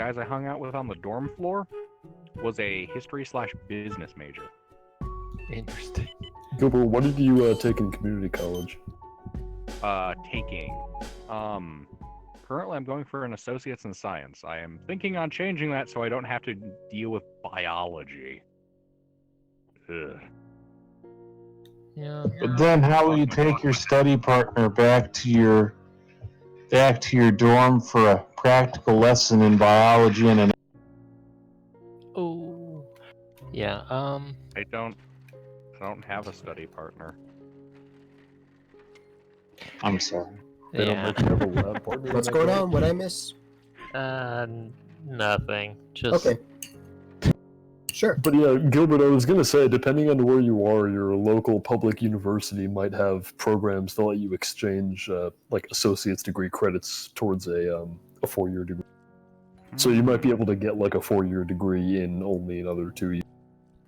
guys I hung out with on the dorm floor was a history/business major. Interesting. Gilbert, what did you take in community college? Taking. Currently I'm going for an associate's in science. I am thinking on changing that so I don't have to deal with biology. Ugh. Yeah. But then, how will you take your study partner back to your dorm for a practical lesson in biology and an? Oh. Yeah. I don't have a study partner. I'm sorry. They don't Yeah. make you have a lab partner. What's going on? What I miss? Nothing. Just. Okay. Sure. But yeah, Gilbert, I was going to say, depending on where you are, your local public university might have programs that let you exchange like associate's degree credits towards a 4-year degree. So you might be able to get like a 4-year degree in only another 2 years.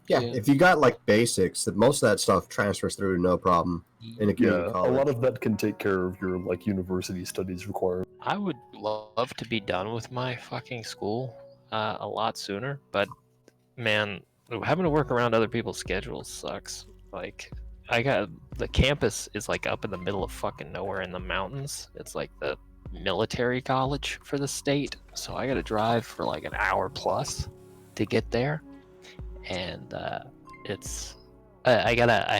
Yeah, if you got like basics, that most of that stuff transfers through no problem in a community Yeah, college. a lot of that can take care of your like university studies requirements. I would love to be done with my fucking school a lot sooner, but man, having to work around other people's schedules sucks. Like, the campus is like up in the middle of fucking nowhere in the mountains. It's like the military college for the state, so I gotta drive for like an hour plus to get there, and I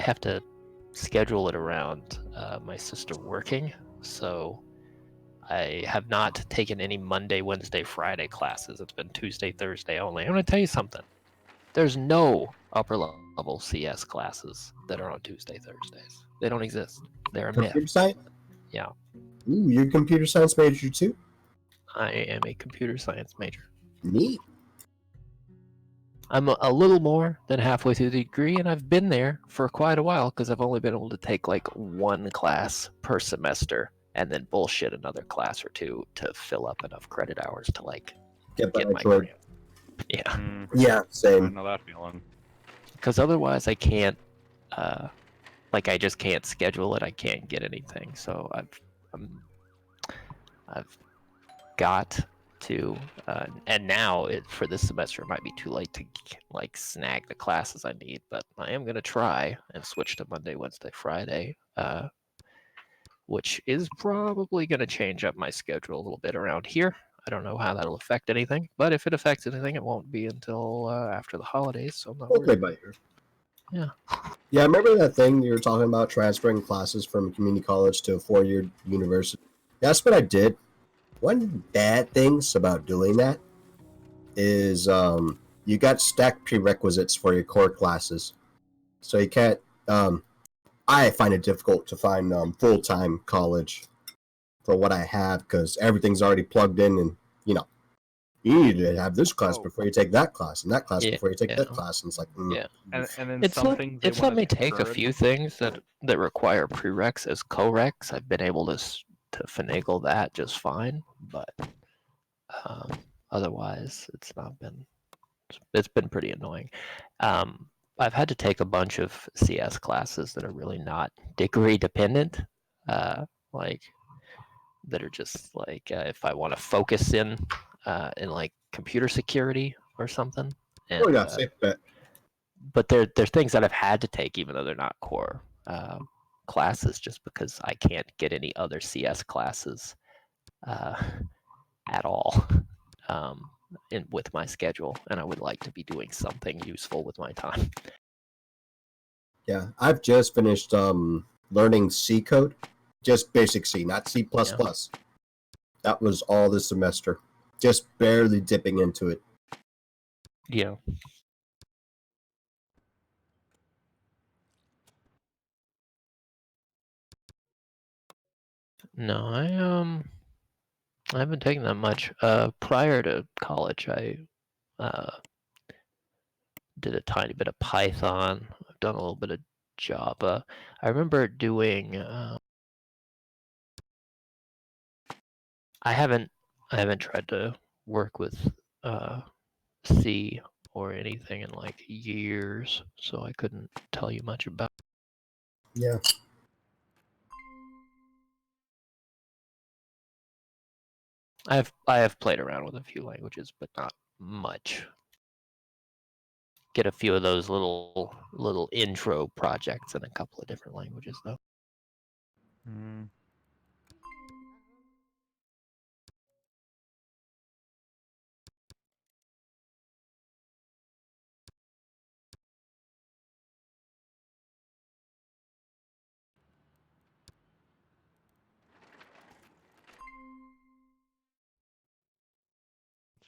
have to schedule it around my sister working, so I have not taken any Monday, Wednesday, Friday classes. It's been Tuesday, Thursday only. I'm gonna tell you something. There's no upper level CS classes that are on Tuesday, Thursdays. They don't exist. They're a Computer myth. science? Yeah. Ooh, you're a computer science major too? I am a computer science major. Neat. I'm a little more than halfway through the degree, and I've been there for quite a while because I've only been able to take like one class per semester and then bullshit another class or two to fill up enough credit hours to like Get get my my grade. grant. Yeah. Yeah, I same. know that feeling. Because otherwise I can't like I just can't schedule it. I can't get anything. So I've got to and now for this semester it might be too late to like snag the classes I need, but I am going to try and switch to Monday, Wednesday, Friday, which is probably going to change up my schedule a little bit around here. I don't know how that'll affect anything, but if it affects anything, it won't be until after the holidays, so I'm not Okay, worried. by ear. Yeah. Yeah, I remember that thing you were talking about, transferring classes from community college to a 4-year university. That's what I did. One bad things about doing that is you got stacked prerequisites for your core classes. So you can't... I find it difficult to find full-time college for what I have because everything's already plugged in and, you need to have this class before you take that class and that class before you take that class. And it's like... Yeah. And then It's some things it's let me take a few things that require prereqs as co-reqs. I've been able to finagle that just fine, but otherwise it's been pretty annoying. I've had to take a bunch of CS classes that are really not degree dependent, like that are just like if I want to focus in like computer security or something. And, Oh yeah, safe bet. but they're things that I've had to take even though they're not core classes, just because I can't get any other CS classes at all with my schedule, and I would like to be doing something useful with my time. Yeah, I've just finished learning C code, just basic C, not C++. That was all this semester, just barely dipping into it. Yeah. No, I haven't taken that much. Prior to college, I did a tiny bit of Python. I've done a little bit of Java. I remember doing. I haven't tried to work with C or anything in like years, so I couldn't tell you much about. Yeah. I have played around with a few languages, but not much. Get a few of those little intro projects in a couple of different languages though. Hmm.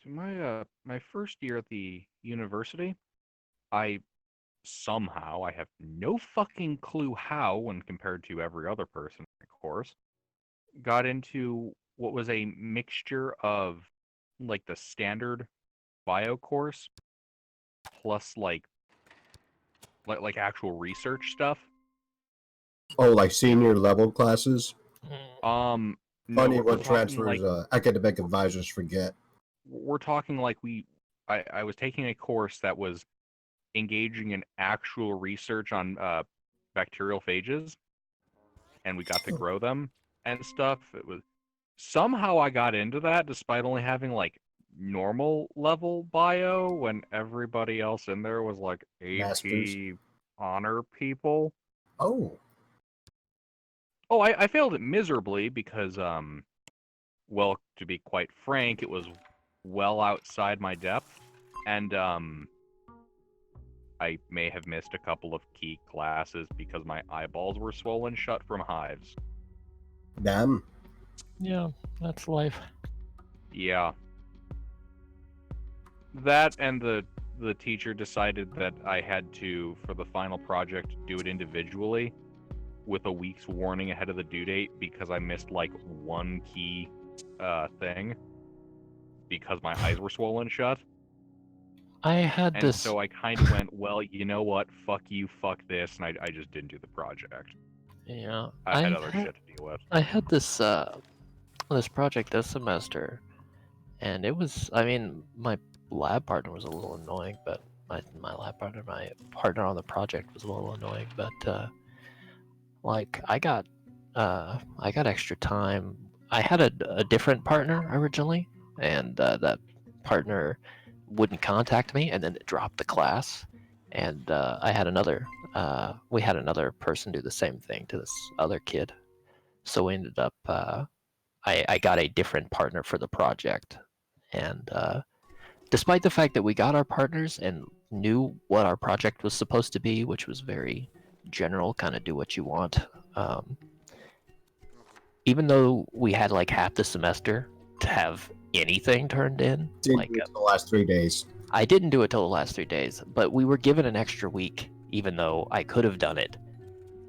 So my first year at the university, I somehow, I have no fucking clue how when compared to every other person in the course, got into what was a mixture of like the standard bio course plus like actual research stuff. Oh, like senior level classes. No, Funny we're what talking transfers like academic advisors forget. we're talking like I was taking a course that was engaging in actual research on bacterial phages, and we got to grow them and stuff. It was somehow I got into that despite only having like normal level bio when everybody else in there was like Masters. AP honor people. Oh, Oh, I failed it miserably because well, to be quite frank, it was well outside my depth, and I may have missed a couple of key classes because my eyeballs were swollen shut from hives. damn. Yeah, that's life. Yeah. That and the teacher decided that I had to, for the final project, do it individually with a week's warning ahead of the due date because I missed like one key thing because my eyes were swollen shut. I had And this. so I kind of went, well, you know what? Fuck you, fuck this, and I just didn't do the project. Yeah, I had other shit to deal with. I had this this project this semester, and it was. I mean, my lab partner was a little annoying, but my partner on the project was a little annoying, but like I got extra time. I had a different partner originally, and that partner wouldn't contact me, and then it dropped the class, and I had another. We had another person do the same thing to this other kid, so we ended up. I got a different partner for the project, and despite the fact that we got our partners and knew what our project was supposed to be, which was very general, kind of do what you want. Um, Even though we had like half the semester to have anything turned in, Didn't like do it the last 3 days. I didn't do it till the last 3 days, but we were given an extra week, even though I could have done it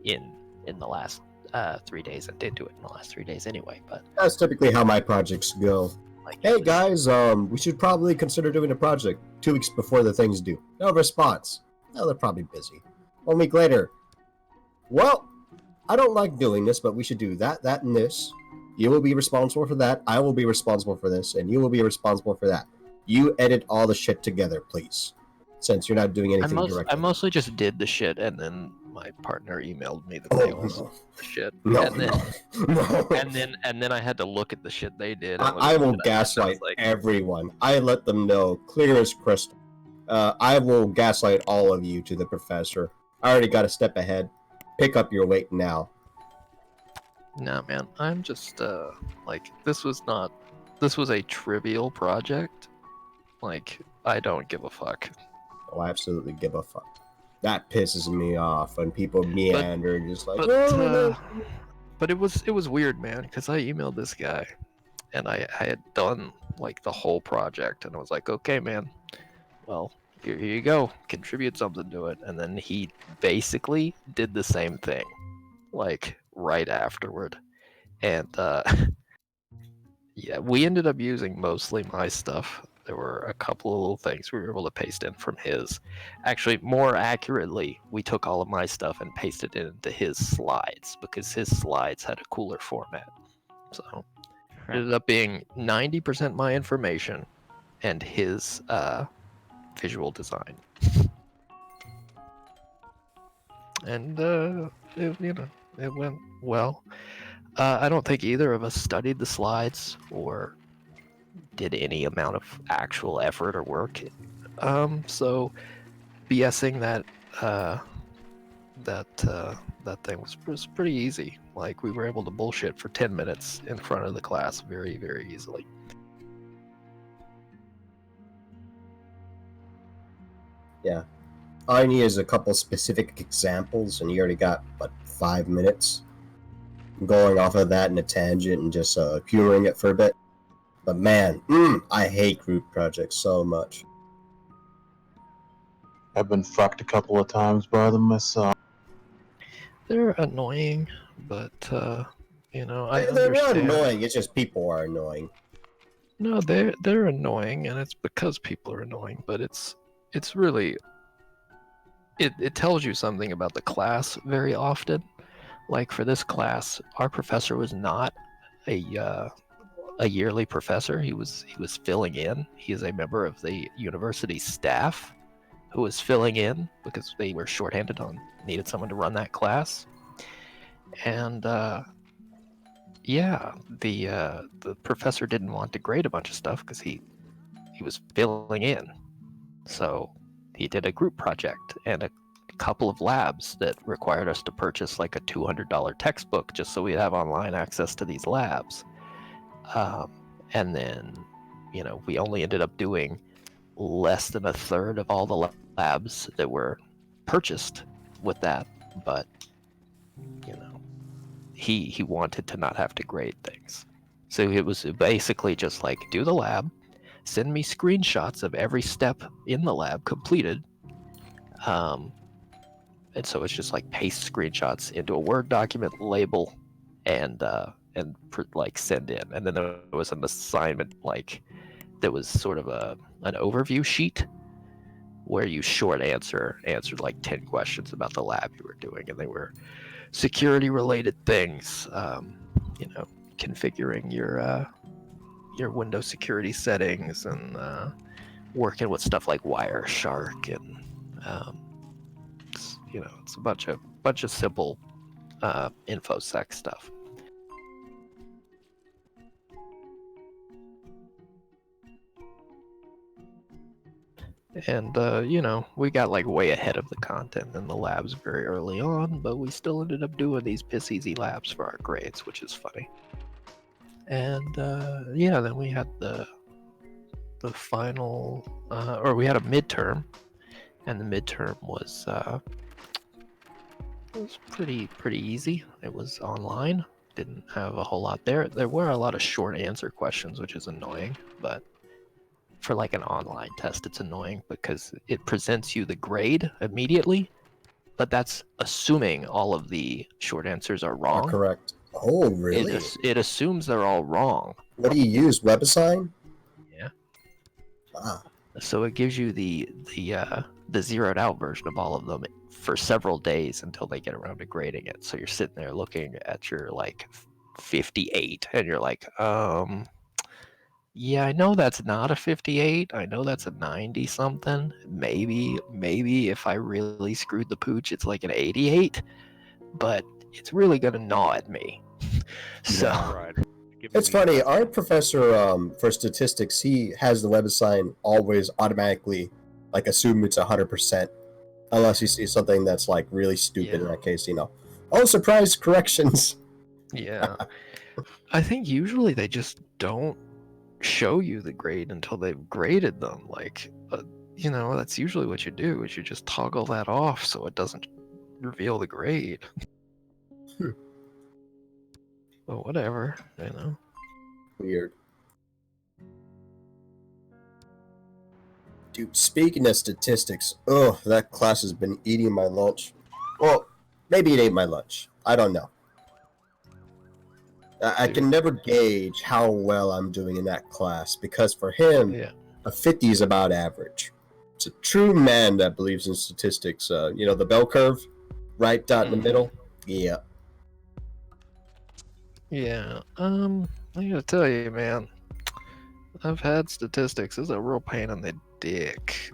in the last 3 days. I did do it in the last 3 days anyway, but That's typically how my projects go. like, Hey guys, we should probably consider doing a project 2 weeks before the things due. No response. No, they're probably busy. 1 week later. Well, I don't like doing this, but we should do that, that, and this. You will be responsible for that. I will be responsible for this, and you will be responsible for that. You edit all the shit together, please. Since you're not doing anything I directly. mostly just did the shit, and then my partner emailed me the Oh, mails, no. the shit, No, and then no. and then I had to look at the shit they did. And look I at the will shit I did, and I gaslight was like, everyone. I let them know, clear as crystal. I will gaslight all of you to the professor. I already got a step ahead. Pick up your weight now. nah, man, I'm just like this was a trivial project. Like I don't give a fuck. Oh, I absolutely give a fuck. That pisses me off when people meander and just like, But it was weird, man, because I emailed this guy, and I had done like the whole project, and I was like, okay, man, well, here you go, contribute something to it, and then he basically did the same thing, like right afterward, and yeah, we ended up using mostly my stuff. There were a couple of little things we were able to paste in from his. Actually, more accurately, we took all of my stuff and pasted it into his slides because his slides had a cooler format. So it ended up being 90% my information and his visual design. And it went well. I don't think either of us studied the slides or did any amount of actual effort or work. So BSing that thing was pretty easy. Like, we were able to bullshit for 10 minutes in front of the class very, very easily. Yeah. All I need is a couple specific examples, and you already got, 5 minutes? Going off of that in a tangent and just humoring it for a bit. But man, I hate group projects so much. I've been fucked a couple of times by them myself. They're annoying, but I They're understand. annoying. It's just people are annoying. No, they're annoying, and it's because people are annoying. But it's really it tells you something about the class very often. Like, for this class, our professor was not a yearly professor. He was filling in. He is a member of the university staff who was filling in because they were shorthanded on needed someone to run that class. And yeah, the professor didn't want to grade a bunch of stuff because he was filling in. So he did a group project and a couple of labs that required us to purchase like a $200 textbook just so we'd have online access to these labs. And then, we only ended up doing less than a third of all the labs that were purchased with that. But, he wanted to not have to grade things. So it was basically just like, do the lab, send me screenshots of every step in the lab completed. And so it's just like paste screenshots into a Word document, label, and send in. And then there was an assignment that was sort of an overview sheet where you answered like 10 questions about the lab you were doing, and they were security related things. Configuring your Windows security settings and working with stuff like Wireshark and it's a bunch of simple infosec stuff. And we got like way ahead of the content in the labs very early on, but we still ended up doing these piss easy labs for our grades, which is funny. And then we had the final, or we had a midterm, and the midterm was pretty easy. It was online. Didn't have a whole lot there. There were a lot of short answer questions, which is annoying, but for like an online test, it's annoying because it presents you the grade immediately, but that's assuming all of the short answers are wrong. Correct. Oh, really? It assumes they're all wrong. What do you use? WebAssign? Yeah. Ah. So it gives you the zeroed out version of all of them for several days until they get around to grading it. So you're sitting there looking at your like 58, and you're like, yeah, I know that's not a 58. I know that's a 90 something. Maybe if I really screwed the pooch, it's like an 88. But it's really gonna gnaw at me. So Right. It's funny. Our professor for statistics, he has the WebAssign always automatically assume it's 100%, unless you see something that's like really stupid. In that case, oh, surprise, corrections. Yeah. I think usually they just don't show you the grade until they've graded them. That's usually what you do, is you just toggle that off so it doesn't reveal the grade. But whatever, Weird. Dude, speaking of statistics, that class has been eating my lunch. Well, maybe it ate my lunch. I don't know. I can never gauge how well I'm doing in that class, because for him, a 50 is about average. It's a true man that believes in statistics. The bell curve, right dot in the middle? Yeah. Yeah. I gotta tell you, man, I've had statistics. It's a real pain in the dick.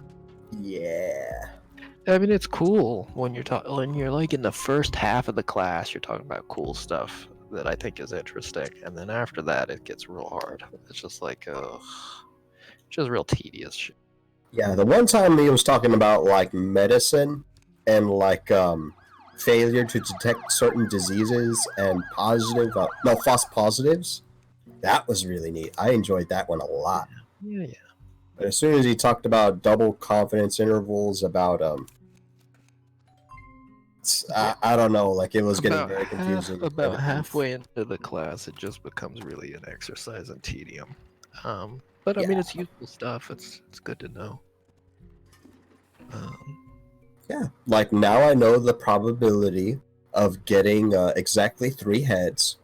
Yeah. I mean, it's cool when you're like in the first half of the class, you're talking about cool stuff. that I think is interesting, and then after that it gets real hard. It's just like, just real tedious shit. Yeah, the one time he was talking about like medicine and like failure to detect certain diseases and positive, false positives. That was really neat. I enjoyed that one a lot. Yeah. But as soon as he talked about double confidence intervals, about I don't know, like it was getting very confusing. About halfway into the class, it just becomes really an exercise in tedium. But I mean, it's useful stuff. It's good to know. Yeah, like now I know the probability of getting exactly 3 heads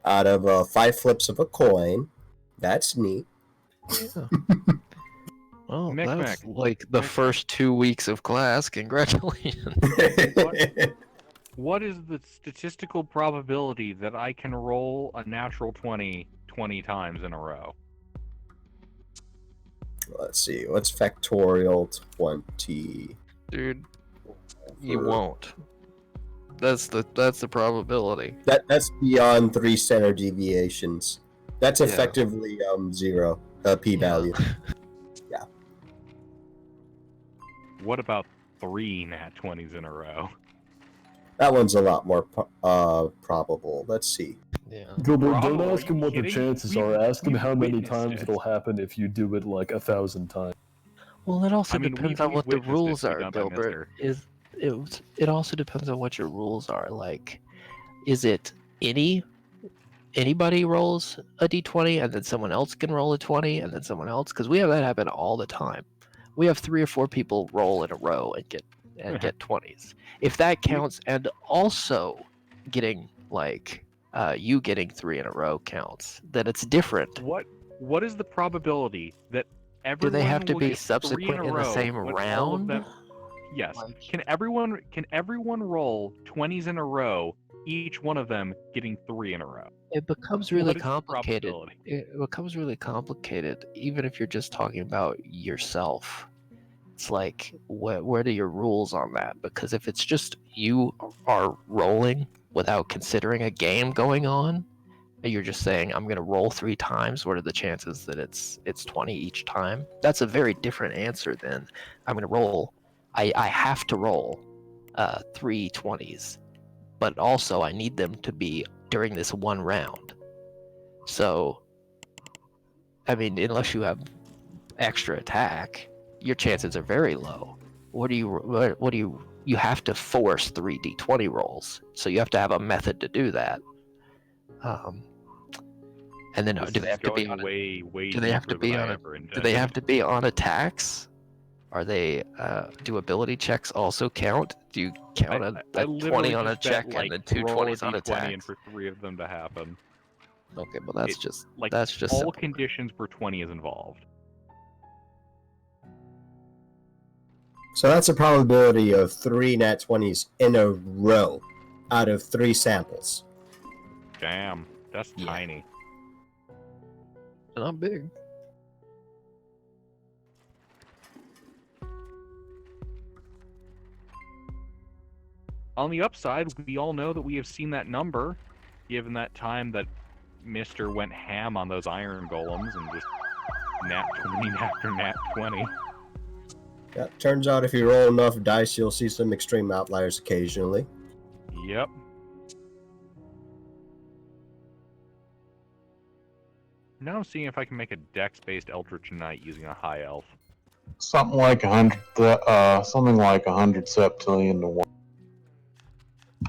out of 5 flips of a coin. That's neat. Yeah. Well, Mick, that's Mick. like the Mick. first 2 weeks of class. Congratulations. What is the statistical probability that I can roll a natural 20 times in a row? Let's see. What's factorial 20? Dude, you won't. That's the probability. That's beyond 3 standard deviations. That's Yeah. effectively 0 p-value. Yeah. What about 3 nat 20s in a row? That one's a lot more probable. Let's see. Yeah. Gilbert, Bravo, don't are ask him you what the kidding? chances We've- are. Ask him we've how many witnessed times it. it'll happen if you do it like 1,000 times. Well, it also I mean, depends we've on what the witnessed this rules be are, done by Gilbert. Mister. It also depends on what your rules are. Like, is it anybody rolls a d20 and then someone else can roll a 20 and then someone else? Because we have that happen all the time. We have 3 or 4 people roll in a row and get 20s. If that counts, and also getting like you getting 3 in a row counts, then it's different. What is the probability that Do everyone they have to will be get 3 subsequent in a in the row same when all of round? them- Yes. Like, Can everyone roll 20s in a row, each one of them getting 3 in a row? it becomes really What is the complicated. probability? It becomes really complicated, even if you're just talking about yourself. It's like, what are your rules on that? Because if it's just you are rolling without considering a game going on, and you're just saying, I'm going to roll 3 times, what are the chances that it's 20 each time? That's a very different answer than I'm going to roll. I have to roll 3 20s, but also I need them to be during this one round. So, I mean, unless you have extra attack, your chances are very low. What do you have to force 3 d20 rolls, so you have to have a method to do that. And then This do they is have to be going on way do they have to deeper than be I on a- ever intended. do they have to be on attacks? Are they do ability checks also count? Do you count a literally 20 on a just bet, check like, and then 2 roll a 20s on d20 and attacks? for 3 of them to happen. Okay, well that's It- just Like, that's just all simple. conditions for 20 is involved. So that's a probability of 3 nat 20s in a row out of 3 samples. Damn, that's Yeah. tiny. Not big. On the upside, we all know that we have seen that number, given that time that Mister went ham on those iron golems and just nat 20 after nat 20. Yeah, turns out if you roll enough dice, you'll see some extreme outliers occasionally. Yep. Now I'm seeing if I can make a dex-based Eldritch Knight using a high elf. Something like 100 septillion to 1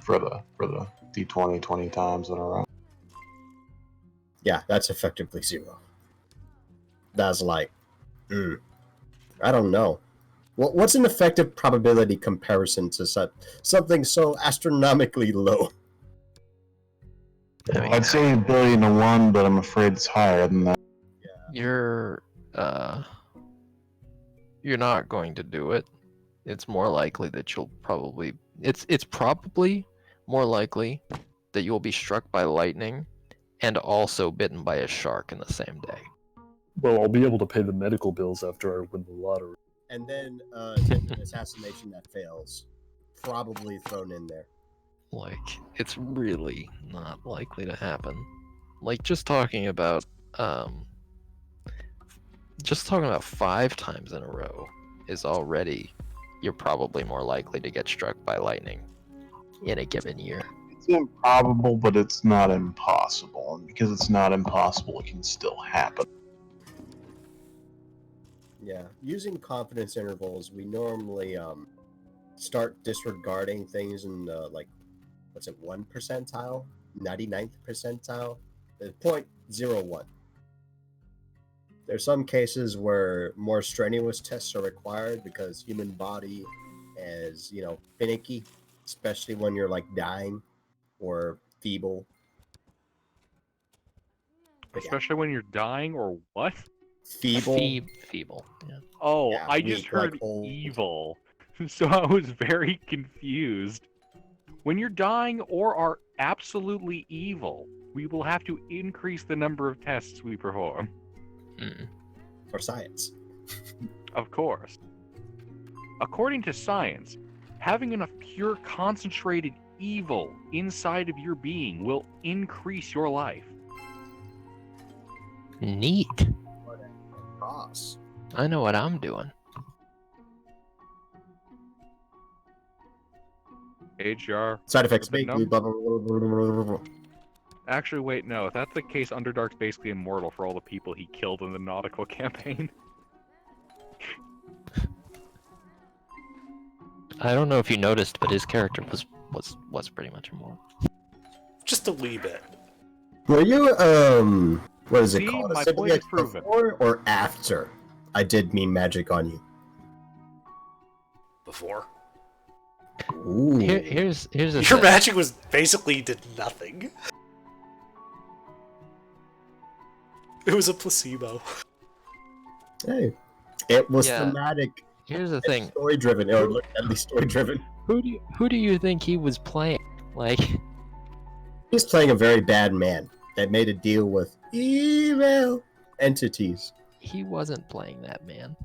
for the d20 20 times in a row. Yeah, that's effectively 0. That's like, I don't know. What's an effective probability comparison to something so astronomically low? I mean, I'd say 1 billion to 1, but I'm afraid it's higher than that. you're not going to do it. It's more likely that you'll probably it's probably more likely that you'll be struck by lightning and also bitten by a shark in the same day. Well, I'll be able to pay the medical bills after I win the lottery. And then attempted assassination that fails. Probably thrown in there. Like, it's really not likely to happen. Like, just talking about 5 times in a row is already, you're probably more likely to get struck by lightning in a given year. It's improbable, but it's not impossible. And because it's not impossible, it can still happen. Yeah, using confidence intervals, we normally start disregarding things in like, what's it, 1 percentile, 99th percentile, 0.01. There's some cases where more strenuous tests are required because human body is, finicky, especially when you're like dying or feeble. But yeah, Especially when you're dying or what? feeble. Feeble. Yeah. Oh, Yeah, I just weak, like heard old. evil. So I was very confused. When you're dying or are absolutely evil, we will have to increase the number of tests we perform. Mm. For science. Of course. According to science, having enough pure concentrated evil inside of your being will increase your life. Neat. Cross. I know what I'm doing. HR. Side effects The make num- blah, blah, blah, blah, blah, blah. Actually, wait, no. If that's the case, Underdark's basically immortal for all the people he killed in the nautical campaign. I don't know if you noticed, but his character was pretty much immortal. Just a wee bit. Were you what is it See, called? my A point is proven. before or after I did mean magic on you? Before. Ooh. Here's the Your thing. magic was basically did nothing. It was a placebo. Hey, it was Yeah. thematic. Here's the thing. Story driven, or look, at least story driven. Who do you think he was playing? Like, He's playing a very bad man that made a deal with evil entities. he wasn't playing that man.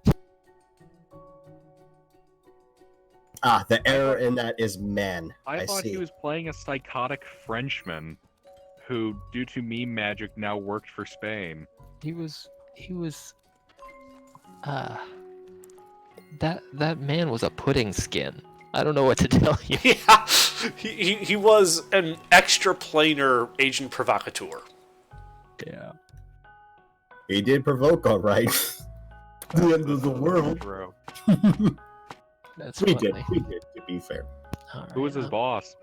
Ah, the error in that is man. I thought see. he was playing a psychotic Frenchman who, due to meme magic, now worked for Spain. He was that man was a pudding skin. I don't know what to tell you. Yeah, he was an extra planar agent provocateur. Yeah. He did provoke, all right. The end of the world. Bro. That's We funny. did, to be fair. Who was his boss?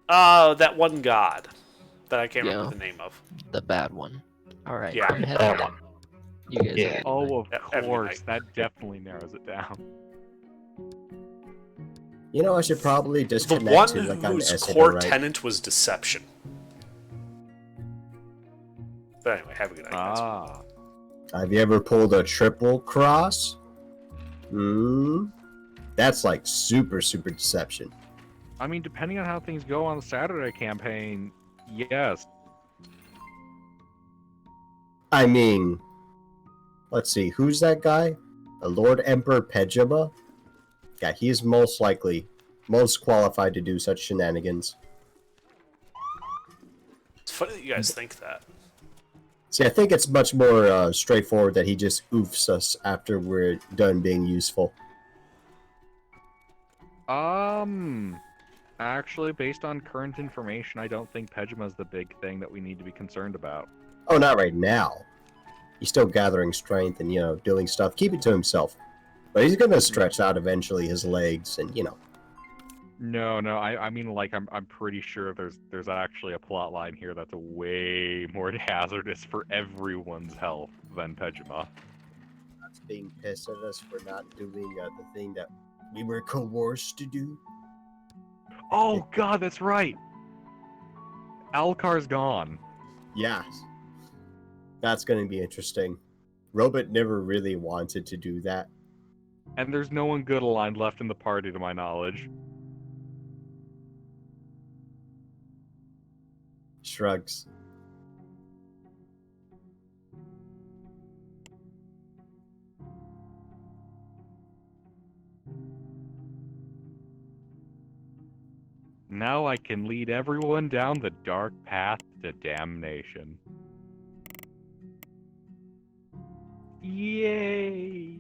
That one god that I can't Yeah. remember the name of. The bad one. All right. Yeah, go ahead. that one. You guys. Yeah. have a good Oh, night. of Have a good course. night. That definitely narrows it down. You know, I should probably The disconnect one to like on whose Essay, core right? tenet was deception. But anyway, have a good night, guys. Ah. Have you ever pulled a triple cross? That's like super deception. I mean, depending on how things go on the Saturday campaign, yes. I mean, let's see, who's that guy? The Lord Emperor Pejima? Yeah, he's most qualified to do such shenanigans. It's funny that you guys think that. See, I think it's much more straightforward that he just oofs us after we're done being useful. Actually, based on current information, I don't think Pejima's the big thing that we need to be concerned about. Oh, not right now. He's still gathering strength and, doing stuff. Keep it to himself. But he's gonna stretch out eventually his legs and. No, I mean, like, I'm pretty sure there's actually a plot line here that's way more hazardous for everyone's health than Pejima. That's being pissed at us for not doing the thing that we were coerced to do. Oh god, that's right! Alkar's gone. Yeah. That's gonna be interesting. Robot never really wanted to do that. And there's no one good aligned left in the party, to my knowledge. Shrugs. Now I can lead everyone down the dark path to damnation. Yay!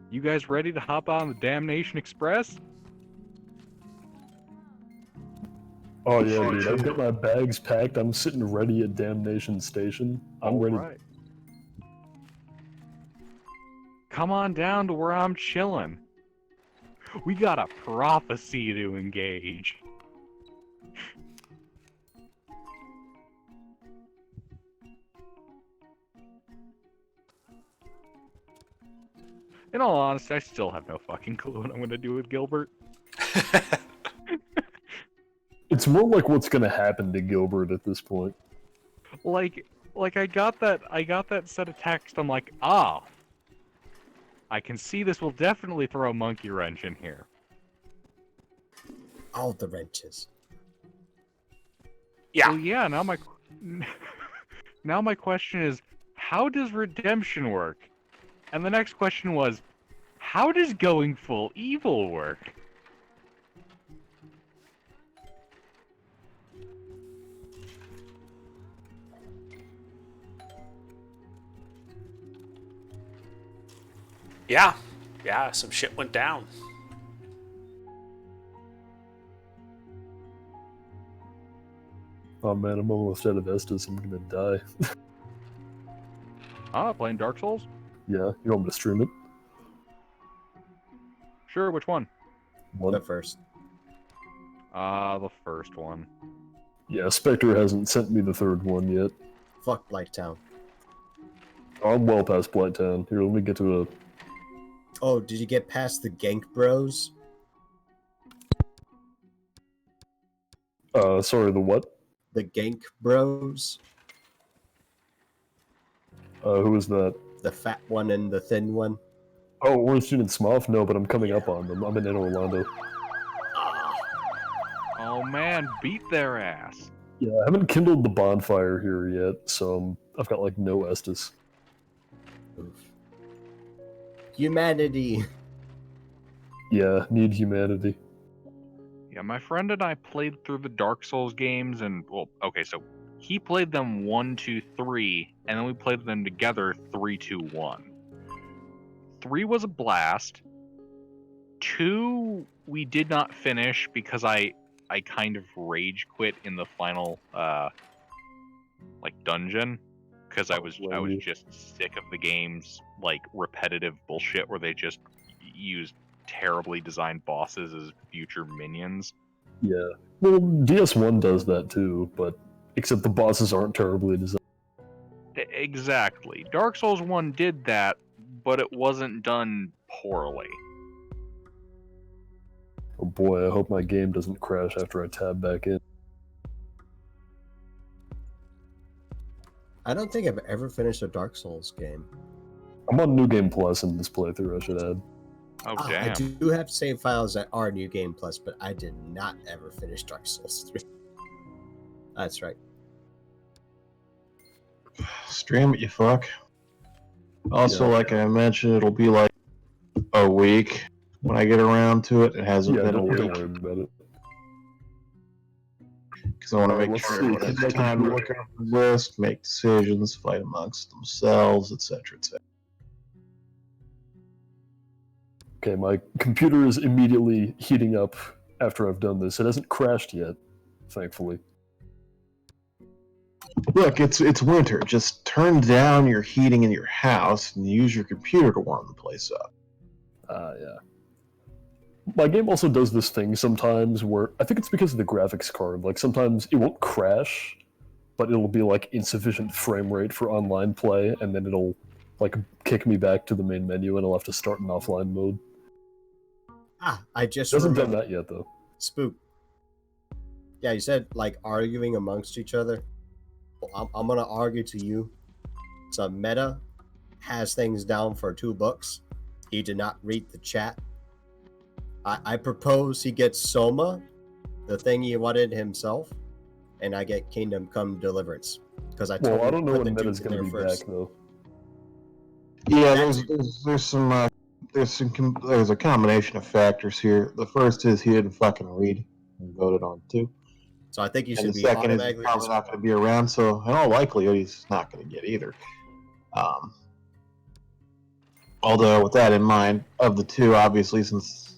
You guys ready to hop on the Damnation Express? Oh yeah, dude, I've got my bags packed. I'm sitting ready at Damnation Station. I'm ready. Alright. Come on down to where I'm chilling. We got a prophecy to engage. In all honesty, I still have no fucking clue what I'm gonna do with Gilbert. It's more like what's gonna happen to Gilbert at this point. Like I got that set of text. I'm like, ah, I can see this will definitely throw a monkey wrench in here. All the wrenches. Yeah. Well, yeah. Now my question is, how does redemption work? And the next question was, how does going full evil work? Yeah. Yeah, some shit went down. Oh man, I'm almost out of Estus. I'm gonna die. Ah, playing Dark Souls? Yeah, you want me to stream it? Sure, which one? One. The first. The first one. Yeah, Spectre hasn't sent me the third one yet. Fuck Blighttown. I'm well past Blighttown. Here, let me get to Oh, did you get past the Gank Bros? sorry, the what? The Gank Bros? Who is that? The fat one and the thin one? Oh, Ornstein and Smough? No, but I'm coming up on them. I'm in Orlando. Oh man, beat their ass. Yeah, I haven't kindled the bonfire here yet, so I've got like no Estus. Oof. Humanity! Yeah, need humanity. Yeah, my friend and I played through the Dark Souls games, and well, okay, so he played them 1, 2, 3, and then we played them together 3, 2, 1. 3 was a blast. 2 we did not finish because I kind of rage quit in the final like dungeon because I was just sick of the game's like repetitive bullshit where they just used terribly designed bosses as future minions. Yeah. Well, DS1 does that too, but except the bosses aren't terribly designed. Exactly. Dark Souls 1 did that, but it wasn't done poorly. Oh boy, I hope my game doesn't crash after I tab back in. I don't think I've ever finished a Dark Souls game. I'm on New Game Plus in this playthrough, I should add. Oh, I damn. do have save files that are New Game Plus, but I did not ever finish Dark Souls 3. That's right. Stream it, you fuck. Also, Yeah. like I mentioned, it'll be like a week when I get around to it. It hasn't Yeah, been a don't week worry about it. because I want to make Let's sure see, everyone has connect time to to- look over the list, make decisions, fight amongst themselves, etc., etc. Okay, my computer is immediately heating up after I've done this. It hasn't crashed yet, thankfully. Look, it's winter. Just turn down your heating in your house and use your computer to warm the place up. Yeah. My game also does this thing sometimes where I think it's because of the graphics card. Like sometimes it won't crash, but it'll be like insufficient frame rate for online play, and then it'll like kick me back to the main menu, and I'll have to start in offline mode. I just It hasn't done remembered. that yet though. Spook. Yeah, you said like arguing amongst each other. Well, I'm gonna argue to you. So Meta has things down for 2 books. He did not read the chat. I propose he gets Soma, the thing he wanted himself, and I get Kingdom Come Deliverance. Because I told Well, I him don't know put when the Meta's Duke in going to there be first. back though. Yeah, That's- there's some there's a combination of factors here. The first is he didn't fucking read and voted on 2. So I think you And should the be second is he's automatically. probably not going to be around, so in all likelihood, he's not going to get either. Although, with that in mind, of the 2, obviously, since